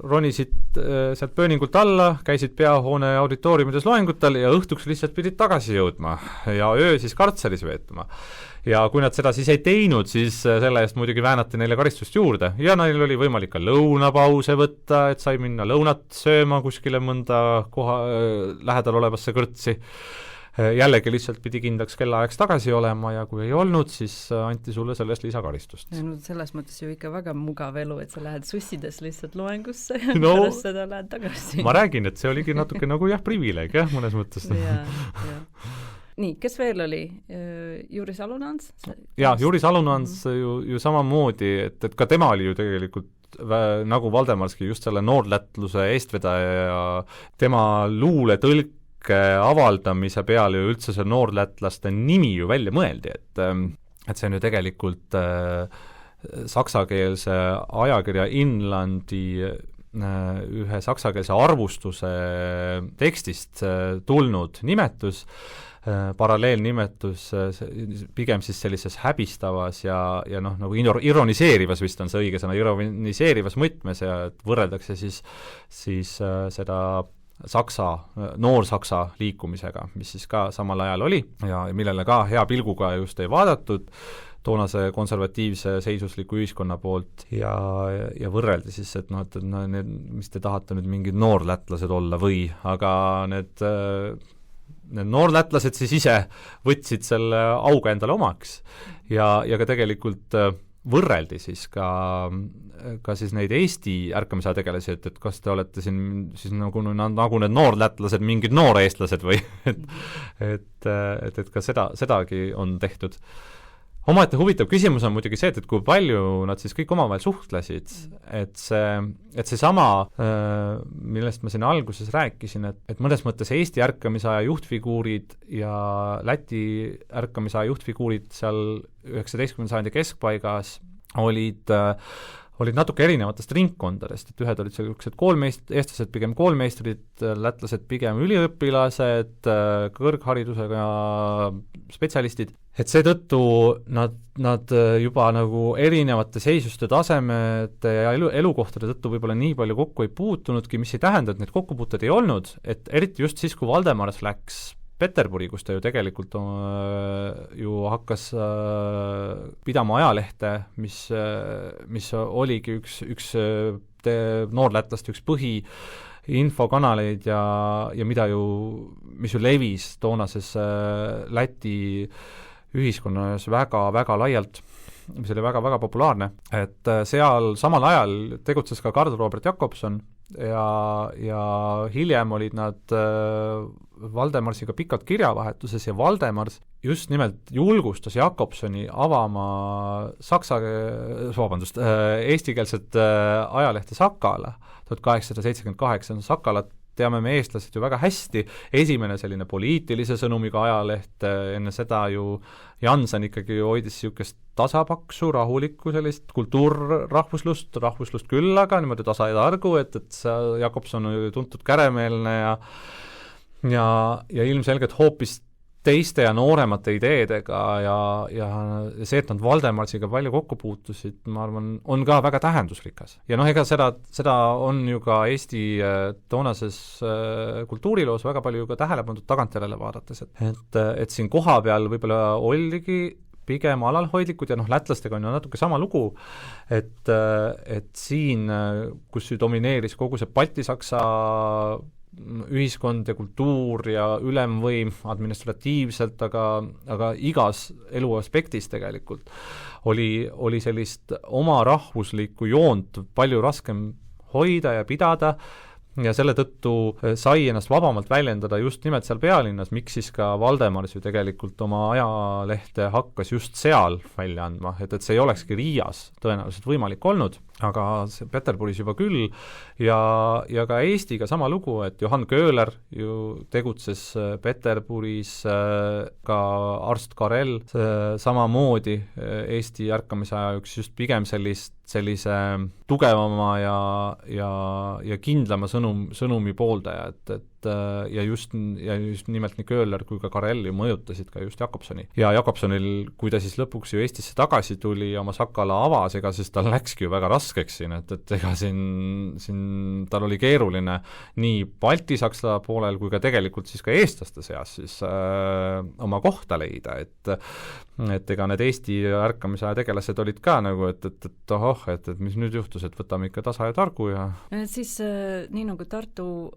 ronisid sealt pööningult alla, käisid peahoone auditooriumides loengutel ja õhtuks lihtsalt pidid tagasi jõudma ja öö siis kartseris veetma. Ja kui nad seda siis ei teinud, siis selle eest muidugi väänati neile karistust juurde ja neil oli võimalik ka lõunapause võtta, et sai minna lõunat sööma kuskile mõnda lähedal olevasse kõrtsi. Jällegi lihtsalt pidi kindlaks kellaajaks tagasi olema ja kui ei olnud, siis anti sulle sellest lisakaristust. No, selles mõttes ju ikka väga mugav elu, et sa lähed sussides lihtsalt loengusse ja pärast seda lähed tagasi. Ma räägin, et see oligi natuke nagu privileeg, mõnes mõttes. Nii, kes veel oli? Juri Salunants? Jaa, Juri Salunants ju samamoodi, et ka tema oli ju tegelikult nagu Valdemarski just selle noorlätluse eestvedaja ja tema luuletõlk avaldamise peale ju üldse see noorlätlaste nimi ju välja mõeldi, et see on ju tegelikult saksakeelse ajakirja Inlandi ühe saksakeelse arvustuse tekstist tulnud nimetus, paralleelnimetus pigem siis sellises häbistavas ja nagu ironiseerivas vist on see õige sõna, ironiseerivas mõtmes ja võrreldakse siis seda noor-saksa liikumisega, mis siis ka samal ajal oli ja millele ka hea pilguga just ei vaadatud toonase konservatiivse seisusliku ühiskonna poolt ja võrreldi siis, et need, mis te tahate nüüd mingid noorlätlased olla või, aga need noorlätlased siis ise võtsid selle auga endale omaks ja ka tegelikult võrreldi siis ka siis neid Eesti ärkamisaja tegelasi, et kas te olete siin siis nagu need noorlätlased, mingid nooreestlased või et ka sedagi on tehtud. Omaette huvitav küsimus on muidugi see, et kui palju nad siis kõik omavahel suhtlesid, et seesama, millest ma siin alguses rääkisin, et mõnes mõttes Eesti ärkamisaja juhtfiguurid ja Läti ärkamisaja juhtfiguurid seal 19. sajandi keskpaigas olid natuke erinevatest ringkondadest, et ühed olid sellised eestlased pigem koolmeistrid, lätlased pigem üliõpilased, kõrgharidusega spetsialistid, et seetõttu nad juba nagu erinevate seisuste tasemete ja elukohtade tõttu võib-olla nii palju kokku ei puutunudki, mis ei tähenda, et need kokkupuuted ei olnud, et eriti just siis, kui Valdemars läks Peterburi, kus ta ju tegelikult ju hakkas pidama ajalehte, mis oligi üks noorlätlaste üks põhiinfokanaleid ja mis ju levis toonases Läti ühiskonnas väga-väga laialt, mis oli väga-väga populaarne, et seal samal ajal tegutses ka Karl Robert Jakobson ja hiljem olid nad Valdemarsiga pikalt kirjavahetuses ja Valdemars just nimelt julgustas Jakobsoni avama eestikeelset ajalehte Sakala 1878. Sakalat teame me eestlased ju väga hästi, esimene selline poliitilise sõnumiga ajaleht, enne seda ju Jansen ikkagi hoidis niisugust tasapaksu, rahulikku sellist rahvuslust küll, aga niimoodi tasa ja targu, et Jakobson on tuntud käremeelne ja ilmselgelt hoopis teiste ja nooremate ideedega ja see, et nad Valdemarsiga palju kokku puutusid, ma arvan, on ka väga tähendusrikas. Ja ega seda on ju ka Eesti toonases kultuuriloos väga palju ka tähele pandud tagantjärele vaadates, et siin koha peal võib-olla oligi pigem alalhoidlikud ja lätlastega on ju natuke sama lugu, et siin, kus domineeris kogu see Balti-Saksa ühiskond ja kultuur ja ülemvõim administratiivselt, aga igas elu aspektis tegelikult oli sellist oma rahvuslikku joont palju raskem hoida ja pidada ja selle tõttu sai ennast vabamalt väljendada just nimelt seal pealinnas, miks siis ka Valdemars ju tegelikult oma ajalehte hakkas just seal välja andma, et see ei olekski Riias tõenäoliselt võimalik olnud, aga Peterburis juba küll ja ka Eestiga sama lugu, et Johan Köhler ju tegutses Peterburis, ka arst Karel samamoodi Eesti ärkamise aja üks just pigem sellise tugevama ja kindlama sõnumi pooldaja, et ja just nimelt nii Köhler kui ka Karel ju mõjutasid ka just Jakobsoni. Ja Jakobsonil, kui ta siis lõpuks ju Eestisse tagasi tuli ja oma Sakala avas, ega siis tal läkski ju väga raskeks siin, et ega siin tal oli keeruline nii baltisaksa poolel kui ka tegelikult siis ka eestlaste seas siis oma kohta leida, et ega need Eesti ärkamise aja tegelased olid ka nagu, et ohoh, et mis nüüd juhtus, et võtame ikka tasa ja targu ja siis nii nagu Tartu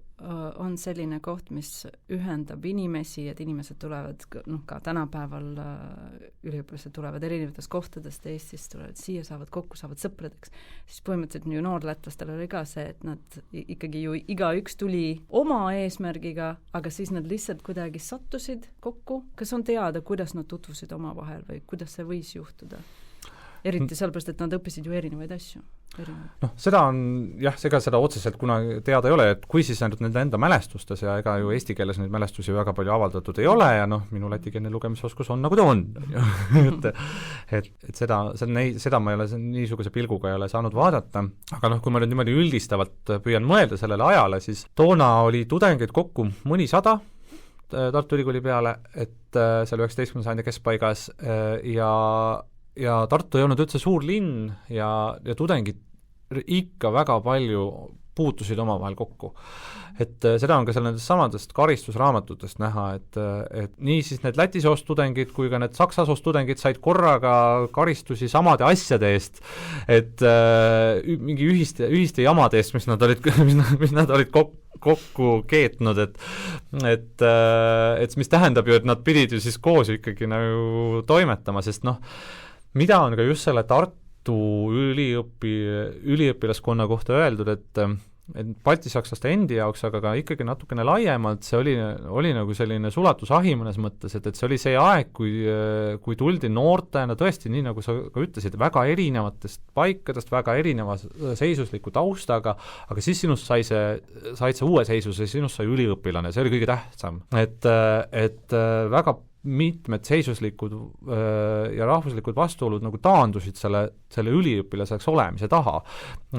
on selline koht, mis ühendab inimesi, et inimesed tulevad, ka tänapäeval üliõpilased tulevad erinevatest kohtadest Eestist, tulevad siia, saavad kokku, saavad sõpradeks, siis põhimõtteliselt ju noorlätlastel oli ka see, et nad ikkagi ju igaüks tuli oma eesmärgiga, aga siis nad lihtsalt kuidagi sattusid kokku. Kas on teada, kuidas nad tutvusid omavahel või kuidas see võis juhtuda? Eriti sellepärast, et nad õppisid ju erinevaid asju. Seda on, jah, ega seda otseselt kunagi teada ei ole, et kui siis ainult nende enda mälestustes ja ega ju eesti keeles neid mälestusi väga palju avaldatud ei ole ja minu lätikeelne lugemisoskus on nagu ta on. et seda ma ei ole niisuguse pilguga ei ole saanud vaadata, aga kui ma nüüd niimoodi üldistavalt püüan mõelda sellele ajale, siis toona oli tudengeid kokku mõnisada Tartu Ülikooli peale, et seal 19. sajandi keskpaigas ja Tartu ei olnud üldse suur linn ja tudengid ikka väga palju puutusid omavahel kokku. Et seda on ka seal nendest samadest karistusraamatutest näha, et nii siis need Läti soost tudengid kui ka need Saksa soost tudengid said korraga karistusi samade asjade eest, et mingi ühiste jamade eest, mis nad olid kokku keetnud, et mis tähendab ju, et nad pidid ju siis koos ikkagi nagu toimetama, sest mida on ka just selle Tartu üliõpilaskonna kohta öeldud, et baltisakslaste endi jaoks, aga ka ikkagi natukene laiemalt, see oli nagu selline sulatusahi mõnes mõttes, et see oli see aeg, kui tuldi noortena tõesti, nii nagu sa ka ütlesid, väga erinevatest paikadest, väga erineva seisusliku taustaga, aga siis sinust said see uue seisuse, sinust sai üliõpilane, see oli kõige tähtsam. Et väga mitmed seisuslikud ja rahvuslikud vastuolud nagu taandusid selle üliõpilaseks olemise taha.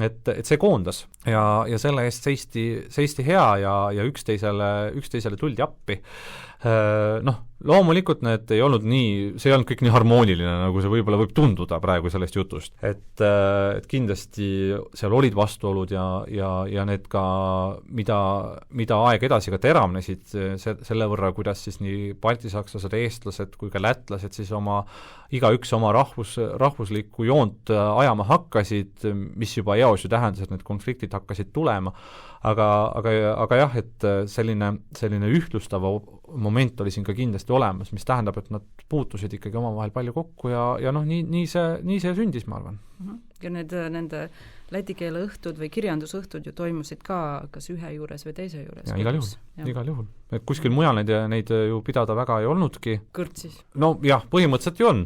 Et see koondas ja selle eest seisti hea ja üksteisele tuldi appi. Loomulikult need ei olnud see ei olnud kõik nii harmooniline, nagu see võib-olla võib tunduda praegu sellest jutust. Et kindlasti seal olid vastuolud ja need ka, mida aeg edasi ka teravnesid selle võrra, kuidas siis nii baltisakslased, eestlased kui ka lätlased siis igaüks oma rahvuslikku joont ajama hakkasid, mis juba eos ju tähendas, et need konfliktid hakkasid tulema. Aga jah, et selline ühtlustava moment oli siin ka kindlasti olemas, mis tähendab, et nad puutusid ikkagi omavahel palju kokku ja nii see sündis, ma arvan. Ja nende läti keele õhtud või kirjandusõhtud ju toimusid ka kas ühe juures või teise juures. Ja igal juhul. Et kuskil mujal neid ju pidada väga ei olnudki. Kõrtsis. Jah, põhimõtteliselt ju on,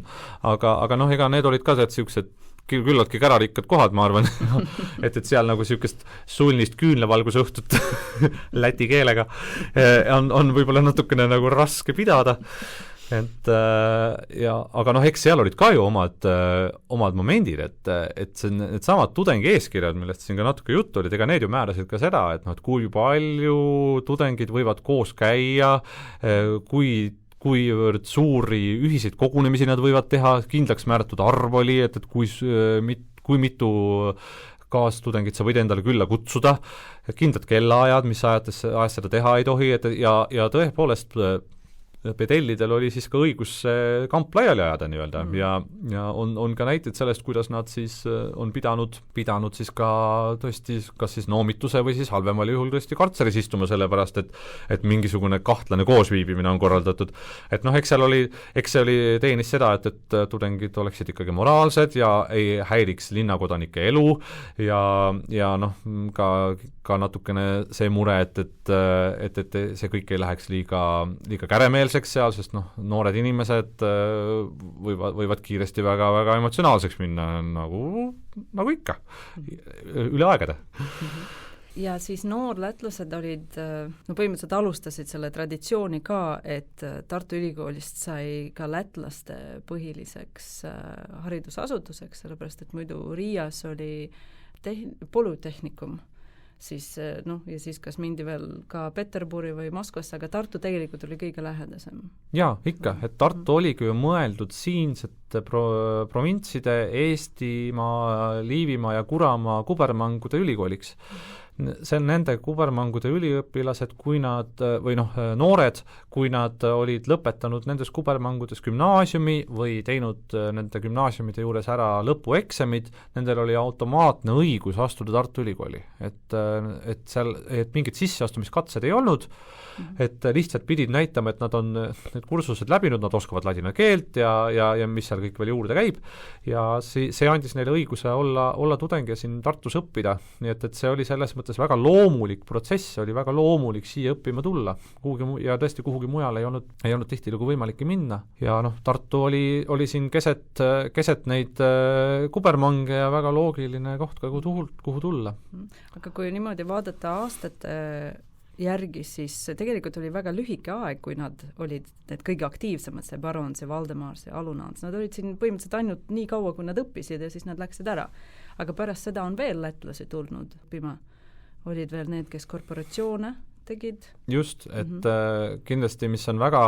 aga ega need olid ka sellised küllaltki kärarikkad kohad, ma arvan, et seal nagu niisugust sulnist küünlavalgusõhtut läti keelega on võib-olla natukene nagu raske pidada, aga eks seal olid ka ju omad momendid, et need samad tudengi eeskirjad, millest siin ka natuke juttu olid, ega need ju määrasid ka seda, et kui palju tudengid võivad koos käia, kuivõrd suuri ühiseid kogunemisi nad võivad teha, kindlaks määratud arv oli, et kui mitu kaastudengit sa võid endale külla kutsuda, kindlad kellaajad, mis ajast seda teha ei tohi, ja tõepoolest pedellidel oli siis ka õigus kamp laiali ajada nii-öelda ja on ka näiteid sellest, kuidas nad siis on pidanud siis ka tõesti kas siis noomituse või siis halvemal juhul tõesti kartseris istuma, sellepärast et mingisugune kahtlane koosviibimine on korraldatud. Et eks see oli teenis seda, et tudengid oleksid ikkagi moraalsed ja ei häiriks linnakodanike elu ja ka natukene see mure, et see kõik ei läheks liiga käremeelseks, emotsionaalseks seal, sest noored inimesed võivad kiiresti väga emotsionaalseks minna, nagu ikka, üle aegade. Ja siis noorlätlased olid, põhimõtteliselt alustasid selle traditsiooni ka, et Tartu Ülikoolist sai ka lätlaste põhiliseks haridusasutuseks, sellepärast et muidu Riias oli polütehnikum, siis ja siis kas mindi veel ka Peterburi või Moskvasse, aga Tartu tegelikult oli kõige lähedasem. Jaa, ikka, et Tartu oligi ju mõeldud siinsete provintside Eestimaa, Liivimaa ja Kuramaa kubermangude ülikooliks. See on nende kubermangude üliõpilased, kui nad, või noored, kui nad olid lõpetanud nendes kubermangudes gümnaasiumi või teinud nende gümnaasiumide juures ära lõpueksamid, nendel oli automaatne õigus astuda Tartu Ülikooli. Et mingid sisseastumiskatsed ei olnud, et lihtsalt pidid näitama, et nad on need kursused läbinud, nad oskavad ladina keelt ja mis seal kõik veel juurde käib, ja see andis neile õiguse olla tudeng ja siin Tartus õppida, nii et see oli selles mõttes väga loomulik protsess, oli väga loomulik siia õppima tulla, ja tõesti kuhugi mujal ei olnud tihtilugu võimalik minna, ja Tartu oli siin keset neid kubermange ja väga loogiline koht ka kuhu tulla. Aga kui niimoodi vaadata aastate järgi, siis tegelikult oli väga lühike aeg, kui nad olid need kõige aktiivsemad, see Baron, see Valdemar, see Alunants, nad olid siin põhimõtteliselt ainult nii kaua, kui nad õppisid ja siis nad läksid ära. Aga pärast seda on veel lätlasi tulnud õppima. Olid veel need, kes korporatsioone tegid. Just, et kindlasti, mis on väga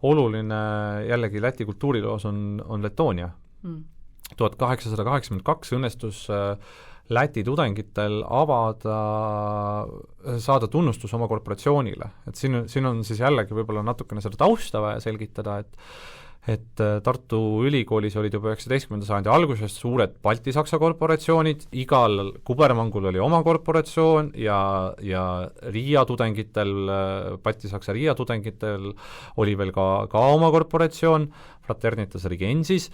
oluline jällegi Läti kultuuriloos on Letoonia. 1882 õnnestus Läti tudengitel saada tunnustus oma korporatsioonile. Et siin on siis jällegi võib-olla natukene seda tausta vaja selgitada, et Tartu Ülikoolis olid juba 19. sajandi alguses suured Balti-Saksa korporatsioonid, igal kubermangul oli oma korporatsioon ja Riia tudengitel, Balti-Saksa Riia tudengitel oli veel ka oma korporatsioon, Fraternitas Regensis,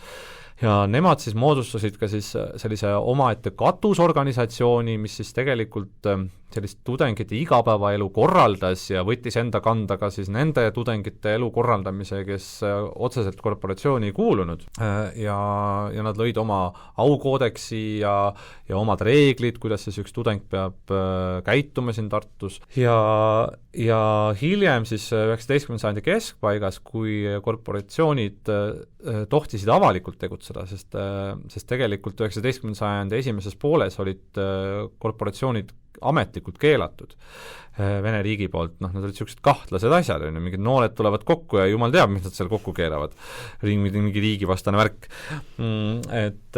ja nemad siis moodustasid ka siis sellise omaette katusorganisatsiooni, mis siis tegelikult sellist tudengite igapäevaelu korraldas ja võttis enda kanda ka siis nende tudengite elu korraldamise, kes otseselt korporatsiooni ei kuulunud. Ja nad lõid oma aukoodeksi ja omad reeglid, kuidas siis üks tudeng peab käituma siin Tartus. Ja hiljem siis 19. sajandi keskpaigas, kui korporatsioonid tohtisid avalikult tegutseda, sest tegelikult 19. sajandi esimeses pooles olid korporatsioonid ametlikult keelatud Vene riigi poolt, nad olid sellised kahtlased asjad, mingid noored tulevad kokku ja jumal teab, mis nad seal kokku keeravad, mingi riigivastane värk, et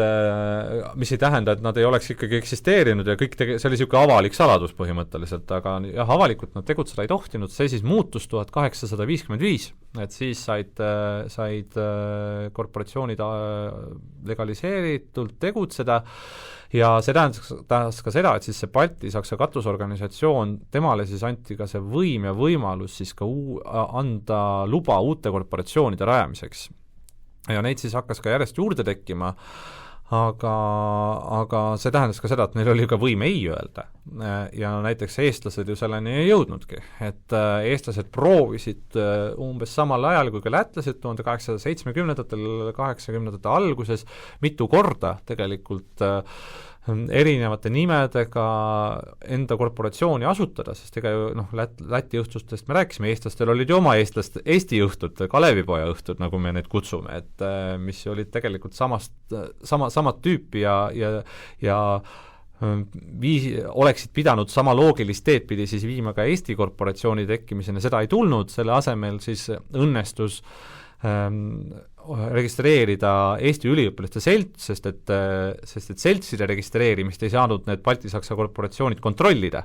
mis ei tähenda, et nad ei oleks ikkagi eksisteerinud ja kõik see oli niisugune avalik saladus põhimõtteliselt, aga jah, avalikult nad tegutseda ei tohtinud, see siis muutus 1855, et siis said korporatsioonid legaliseeritult tegutseda ja see tähendas ka seda, et siis see Balti-Saksa katusorganisatsioon, temale siis anti ka see võim ja võimalus siis ka anda luba uute korporatsioonide rajamiseks. Ja neid siis hakkas ka järjest juurde tekkima, aga see tähendas ka seda, et neil oli ka võim ei öelda. Ja näiteks eestlased ju selleni ei jõudnudki, et eestlased proovisid umbes samal ajal kui ka lätlased 1870-ndatel, 80-ndate alguses mitu korda tegelikult erinevate nimedega enda korporatsiooni asutada, sest ega ju Läti õhtustest me rääkisime, eestlastel olid ju oma Eesti õhtud, Kalevipoja õhtud, nagu me neid kutsume, et mis olid tegelikult samad tüüpi ja oleksid pidanud sama loogilist teed pidi siis viima ka Eesti korporatsiooni tekkimisena, seda ei tulnud, selle asemel siis õnnestus registreerida Eesti üliõpilaste selts, sest et seltside registreerimist ei saanud need Balti-Saksa korporatsioonid kontrollida,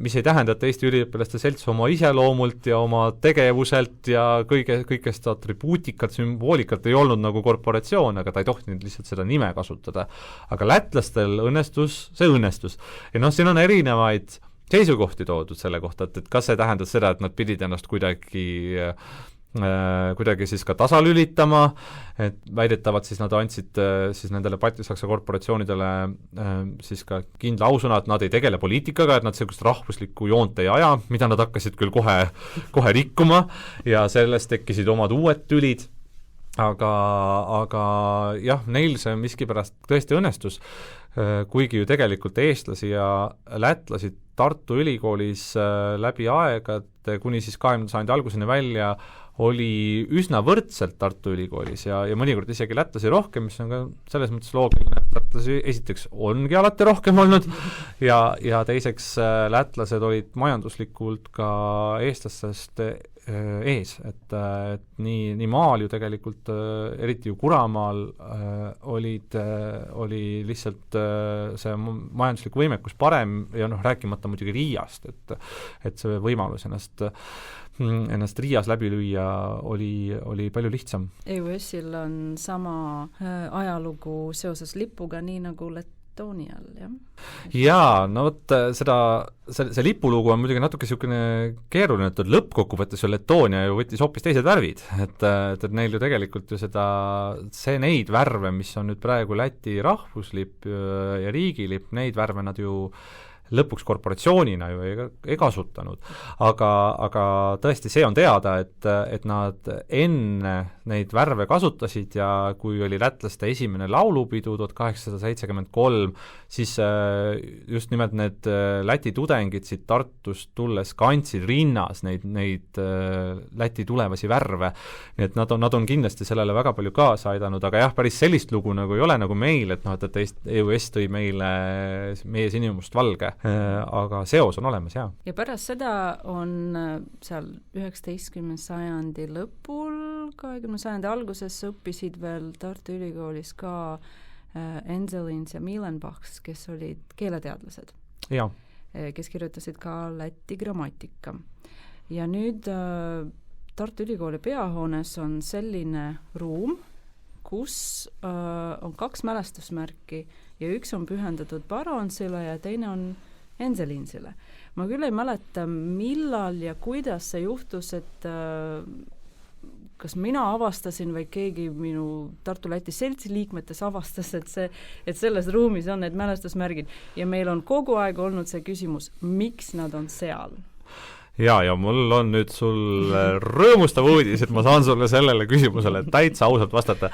mis ei tähenda, et Eesti üliõpilaste selts oma iseloomult ja oma tegevuselt ja kõigest atribuutikalt, sümboolikat ei olnud nagu korporatsioon, aga ta ei tohtinud lihtsalt seda nime kasutada. Aga lätlastel see õnnestus. Ja siin on erinevaid seisukohti toodud selle kohta, et kas see tähendab seda, et nad pidid ennast kuidagi kuidagi siis ka tasalülitama, et väidetavalt siis nad andsid siis nendele Balti-Saksa korporatsioonidele siis ka kindla ausõna, et nad ei tegele poliitikaga, et nad sellist rahvuslikku joont ei aja, mida nad hakkasid küll kohe rikkuma ja sellest tekkisid omad uued tülid, aga jah, neil see miskipärast tõesti õnnestus, kuigi ju tegelikult eestlasi ja lätlasi Tartu Ülikoolis läbi aegade kuni siis 20. sajandi alguseni välja oli üsna võrdselt Tartu Ülikoolis ja mõnikord isegi lätlasi rohkem, mis on ka selles mõttes loogiline, et lätlasi esiteks ongi alati rohkem olnud ja teiseks lätlased olid majanduslikult ka eestlastest ees, et nii maal ju tegelikult, eriti ju Kuramaal oli lihtsalt see majanduslik võimekus parem ja rääkimata muidugi Riiast, et see võimalus ennast Riias läbi lüüa oli palju lihtsam. EUS-il on sama ajalugu seoses lipuga, nii nagu Letonial, jah? Jaa, no vot see lipulugu on muidugi natuke niisugune keeruline, et lõppkokkuvõttes ju Letoonia ju võttis hoopis teised värvid, et neil ju tegelikult ju neid värve, mis on nüüd praegu Läti rahvuslipp ja riigilipp, neid värve nad ju lõpuks korporatsioonina ju ei kasutanud. Aga tõesti see on teada, et nad enne neid värve kasutasid ja kui oli lätlaste esimene laulupidu 1873, siis just nimelt need Läti tudengid siit Tartust tulles kandsid rinnas neid Läti tulevasi värve. Nii et nad on kindlasti sellele väga palju kaasa aidanud, aga jah, päris sellist lugu nagu ei ole nagu meil, et EUS tõi meie sinimust valge. Aga seos on olemas, jah. Ja pärast seda on seal 19. sajandi lõpul, 20. sajandi alguses õppisid veel Tartu Ülikoolis ka Enzelins ja Milenbachs, kes olid keeleteadlased, kes kirjutasid ka Läti grammatika. Ja nüüd Tartu Ülikooli peahoones on selline ruum, kus on 2 mälestusmärki ja üks on pühendatud Baronsile ja teine on Enzelinsile. Ma küll ei mäleta, millal ja kuidas see juhtus, et kas mina avastasin või keegi minu Tartu-Läti seltsi liikmetes avastas, et selles ruumis on need mälestusmärgid ja meil on kogu aeg olnud see küsimus, miks nad on seal? Ja mul on nüüd sul rõõmustav uudis, et ma saan sulle sellele küsimusele täitsa ausalt vastata.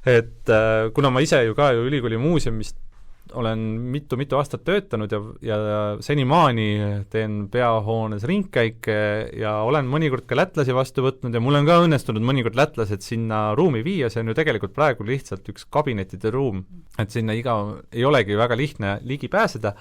Et kuna ma ise ju ka ülikooli muuseumist olen mitu aastat töötanud ja senimaani teen peahoones ringkäike ja olen mõnikord ka lätlasi vastu võtnud ja mul on ka õnnestunud mõnikord lätlased sinna ruumi viia, see on ju tegelikult praegu lihtsalt üks kabinetide ruum, et sinna ei olegi väga lihtne ligi pääseda.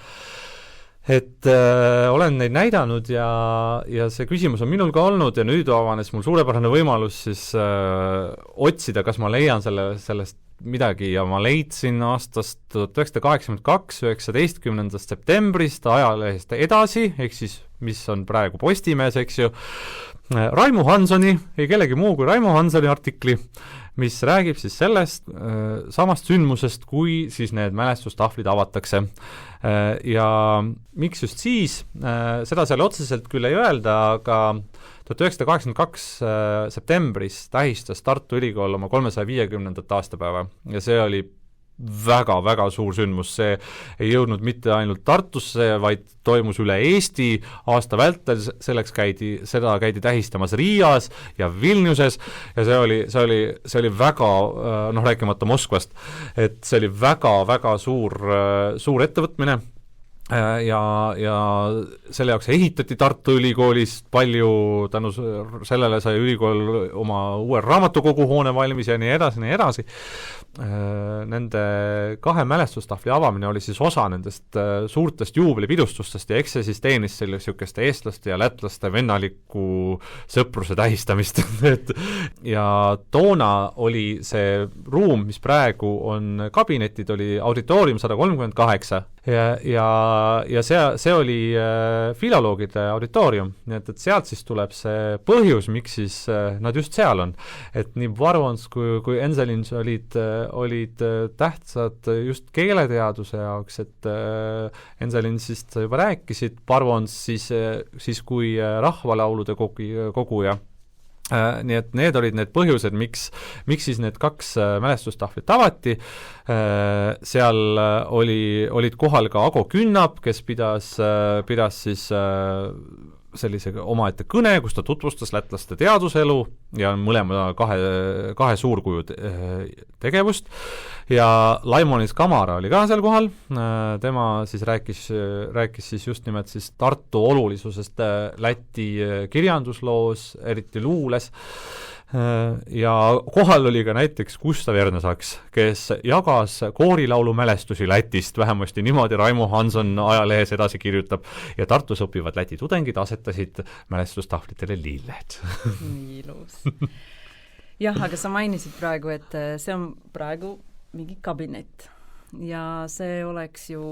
Et olen neid näidanud ja see küsimus on minul ka olnud ja nüüd avanes mul suurepärane võimalus siis otsida, kas ma leian sellest midagi ja ma leidsin aastast 1982, 19. septembrist ajalehest Edasi, ehk siis mis on praegu Postimees, eks ju, Raimo Hansoni, ei kellegi muu kui Raimo Hansoni artikli, mis räägib siis sellest samast sündmusest, kui siis need mälestustahvlid avatakse. Ja miks just siis, seda seal otseselt küll ei öelda, aga 1982 septembris tähistas Tartu Ülikool oma 350. aastapäeva ja see oli väga-väga suur sündmus, see ei jõudnud mitte ainult Tartusse, vaid toimus üle Eesti aasta vältel, seda käidi tähistamas Riias ja Vilniuses ja see oli väga, rääkimata Moskvast, et see oli väga-väga suur ettevõtmine ja selle jaoks ehitati Tartu Ülikoolis palju, tänu sellele sai ülikool oma uue raamatukogu hoone valmis ja nii edasi. Nende 2 mälestustahvli avamine oli siis osa nendest suurtest juubelipidustustest ja eks see siis teenis selliste eestlaste ja lätlaste vennalikku sõpruse tähistamist. Ja toona oli see ruum, mis praegu on kabinetid, oli auditoorium 138 ja see oli filoloogide auditoorium, nii et sealt siis tuleb see põhjus, miks siis nad just seal on. Et nii Barons kui Enzelins olid tähtsad just keeleteaduse jaoks, et Enzelinsist sa juba rääkisid, Barons siis kui rahvalaulude koguja Nii et need olid need põhjused, miks siis need 2 mälestustahvlit avati. Seal olid kohal ka Ago Künnap, kes pidas siis sellise omaette kõne, kus ta tutvustas lätlaste teaduselu ja mõlema kahe suurkuju tegevust, ja Laimonis Kamara oli ka seal kohal, tema siis rääkis siis just nimelt siis Tartu olulisusest Läti kirjandusloos, eriti luules, ja kohal oli ka näiteks Gustav Ernesaks, kes jagas koorilaulu mälestusi Lätist, vähemasti niimoodi Raimo Hanson ajalehes edasi kirjutab, ja Tartus õpivad Läti tudengid asetasid mälestustahvlitele lilled. Nii ilus. Jah, aga sa mainisid praegu, et see on praegu mingi kabinet ja see oleks ju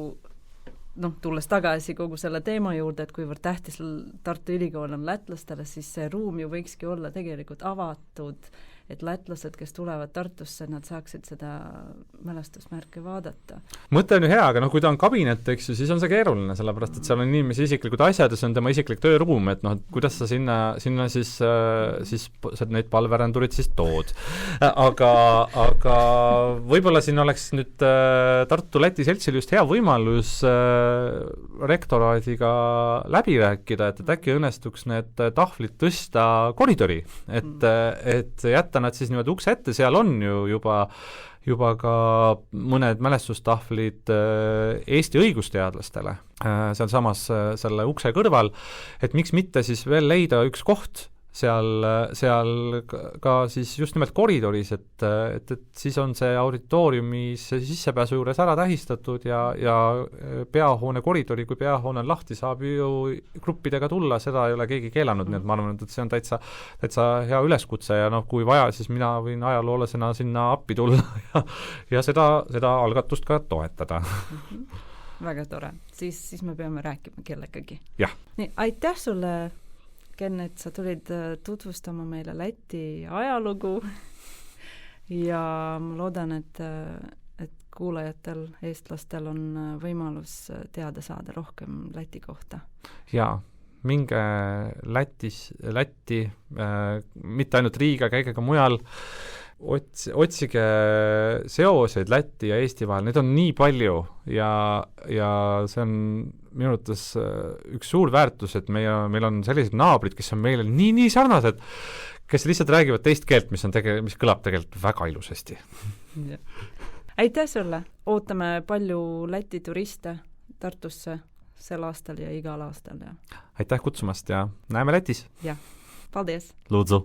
tulles tagasi kogu selle teema juurde, et kuivõrd tähtis Tartu Ülikool on lätlastele, siis see ruum ju võikski olla tegelikult avatud, et lätlased, kes tulevad Tartusse, nad saaksid seda mälestusmärke vaadata. Mõte on ju hea, aga kui ta on kabinet, eks ju, siis on see keeruline, sellepärast, et seal on inimese isiklikud asjad ja see on tema isiklik tööruum, et kuidas sa sinna siis neid palverändurid siis tood. Aga võib-olla siin oleks nüüd Tartu-Läti seltsil just hea võimalus rektoraadiga läbi rääkida, et äkki õnnestuks need tahvlid tõsta koridori, et jätta nad siis niimoodi ukse ette, seal on ju juba ka mõned mälestustahvlid Eesti õigusteadlastele sealsamas selle ukse kõrval, et miks mitte siis veel leida üks koht seal ka siis just nimelt koridoris, et siis on see auditooriumis sissepääsu juures ära tähistatud ja peahoone koridori, kui peahoone on lahti, saab ju gruppidega tulla, seda ei ole keegi keelanud, nii et ma arvan, et see on täitsa hea üleskutse ja kui vaja, siis mina võin ajaloolasena sinna appi tulla ja seda algatust ka toetada. Väga tore. Siis me peame rääkima kellegagi. Jah. Nii, aitäh sulle, Ken, et sa tulid tutvustama meile Läti ajalugu ja ma loodan, et kuulajatel, eestlastel on võimalus teada saada rohkem Läti kohta. Jaa, minge Lätti, mitte ainult Riiga, käige ka mujal, otsige seoseid Läti ja Eesti vahel, neid on nii palju ja see on minu arvates üks suur väärtus, et meil on sellised naabrid, kes on meile nii sarnased, kes lihtsalt räägivad teist keelt, mis kõlab tegelikult väga ilusasti. Aitäh sulle! Ootame palju Läti turiste Tartusse sel aastal ja igal aastal. Ja. Aitäh kutsumast ja näeme Lätis! Jah, paldies! Lūdzu!